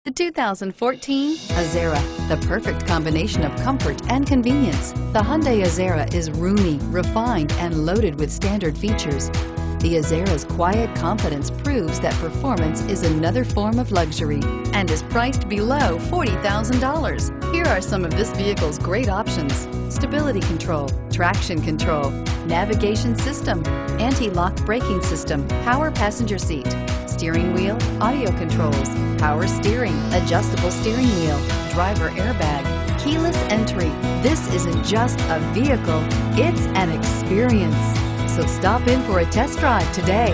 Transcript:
The 2014 Azera, the perfect combination of comfort and convenience. The Hyundai Azera is roomy, refined, and loaded with standard features. The Azera's quiet confidence proves that performance is another form of luxury and is priced below $40,000. Here are some of this vehicle's great options: stability control, traction control, navigation system, anti-lock braking system, power passenger seat, steering wheel audio controls, power steering, adjustable steering wheel, driver airbag, keyless entry. This isn't just a vehicle, it's an experience. So stop in for a test drive today.